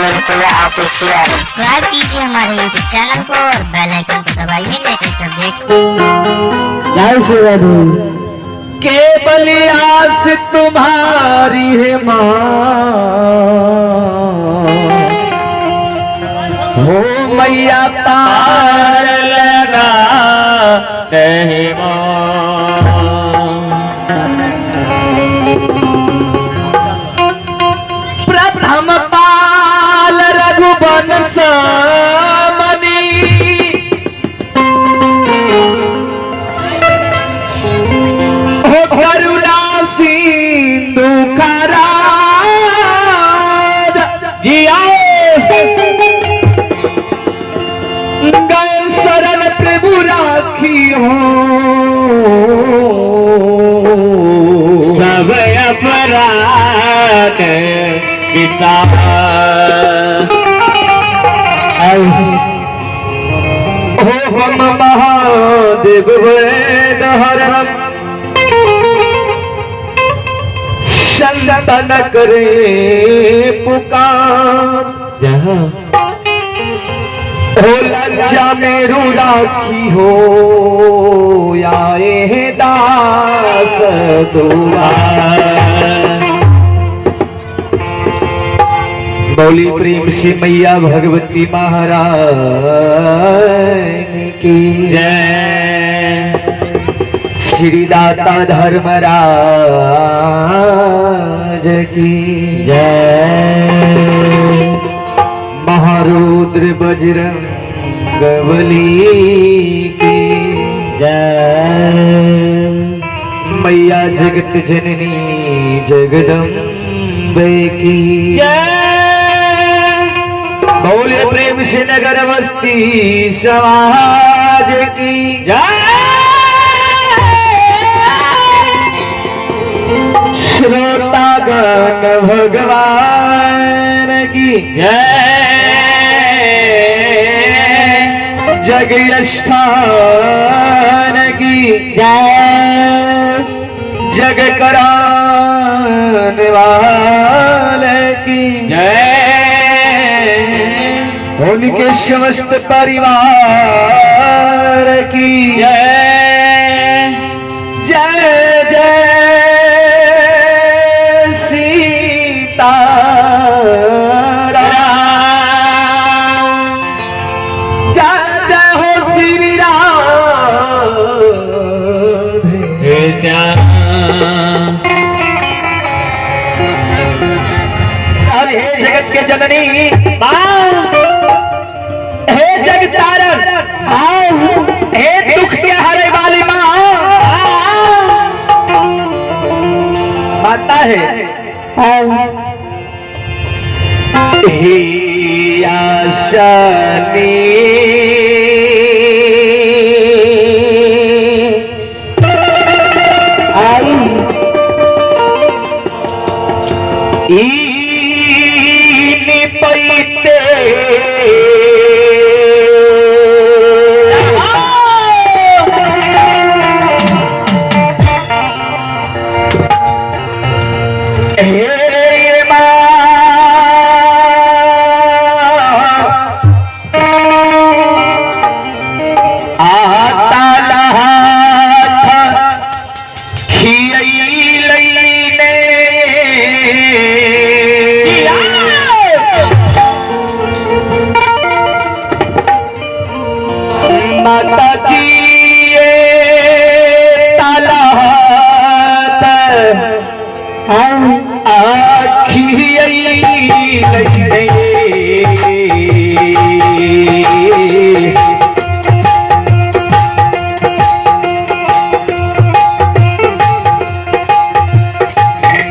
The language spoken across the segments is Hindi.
सब्सक्राइब कीजिए हमारे YouTube चैनल को और बेल आइकन को दबाइए लेटेस्ट अपडेट। केवल आस तुम्हारी है माँ, हो मैया पार लगा नहीं प्रथम पाल रघुवंश मणि, हो करुणा सिंधु खराज जिया गए शरण प्रभु राखी हो सब अपराध पिता हो हम महादेव वेद हरम संतन करे पुकार जहाँ हो लज्जा मेरू राखी हो आए दास दुआर। बोली प्रेम से मैया भगवती महारानी की जय, श्री दाता धर्मराज की जय, महारुद्र बजरंग बली की जय, मैया जगत जननी जगदम्बे की जय। बोले प्रेम से नगर बस्ती समाज की जय, श्रोतागण भगवान की जय, जगस्थान की जय, जग कराने वाले की जय, उनके समस्त परिवार की जय। जय जय सीताराम, जय जय हो श्री राधे श्याम। हे जगत के जननी माँ, हे जगतारण माँ, हे दुख के हरे वाली माँ माता है। हे आशानी आई ईनी पैते माता जी ताला आखी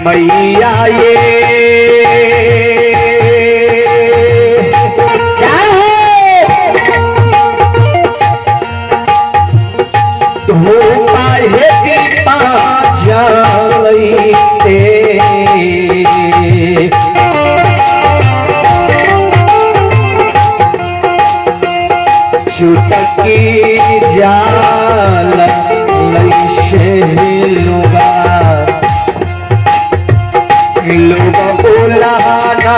मैया ये छुटकी जाल लैसे लोगा लोग बोला ना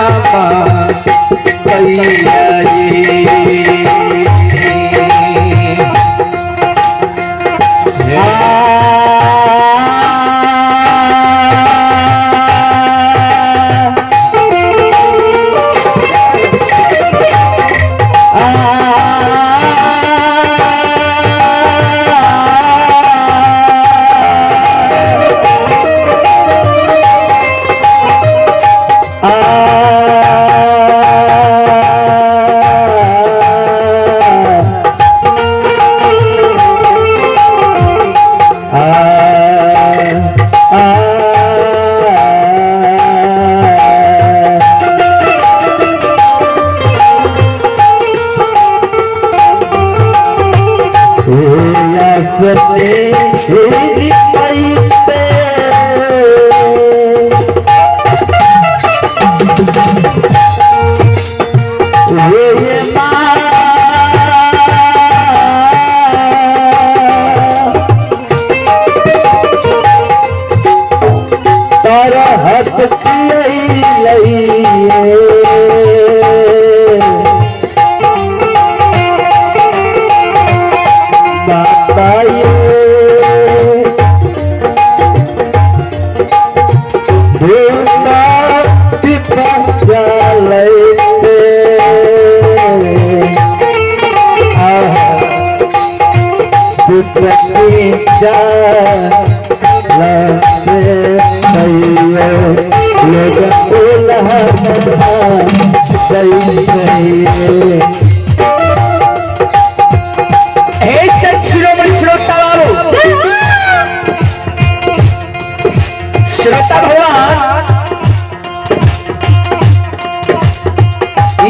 श्रोता भगवान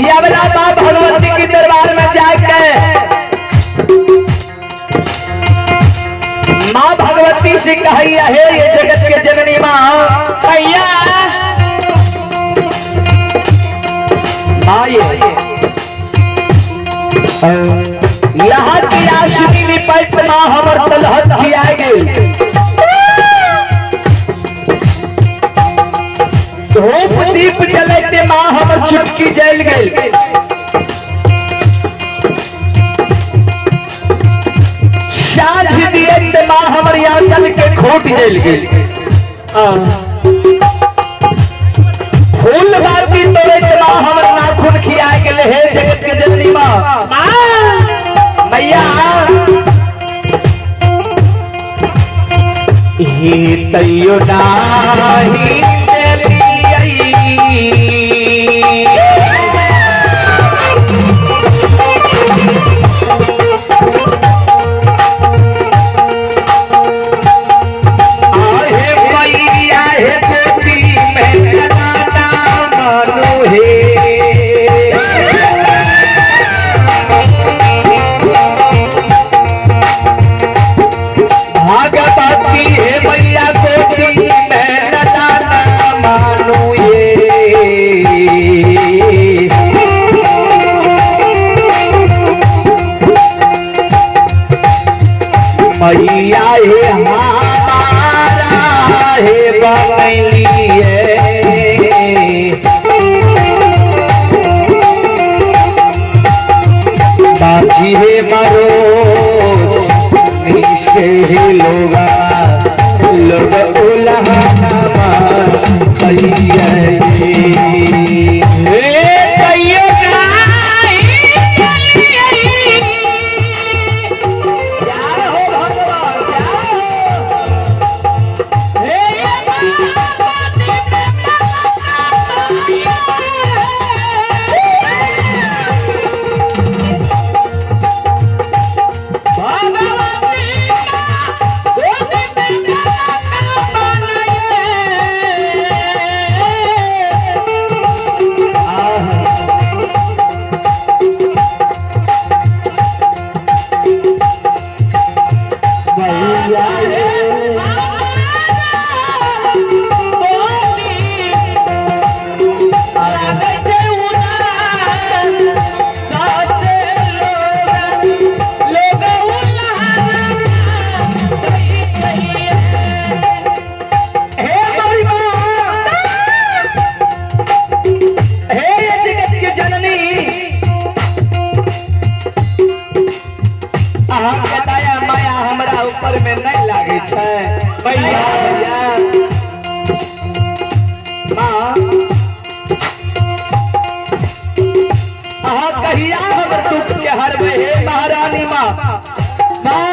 यवना माँ भगवती के दरबार में जाके माँ भगवती से कहिया है ये जगत के जननी माँ भैया यहाँ की आशिकी निपट माँ हमर तलहत किया गई धूप दीप जलते माँ हमर चुटकी जल गई साझ दिए माँ हमर याचल के खोट जल गई फूल बाती तोड़े माँ हमर नाखून खिया गए हे जगत के जननी माँ मैया ही तैयो नाही मैया हे हमारा हे बंगलिए बाजी हे मरो नीचे हे लोगा लोग उल्लाहा मैया पर में नहीं लागे छै भैया भैया माँ अहाँ कहिया हमर दुख के हरबै हे महारानी माँ माँ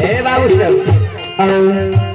हे बाबू सब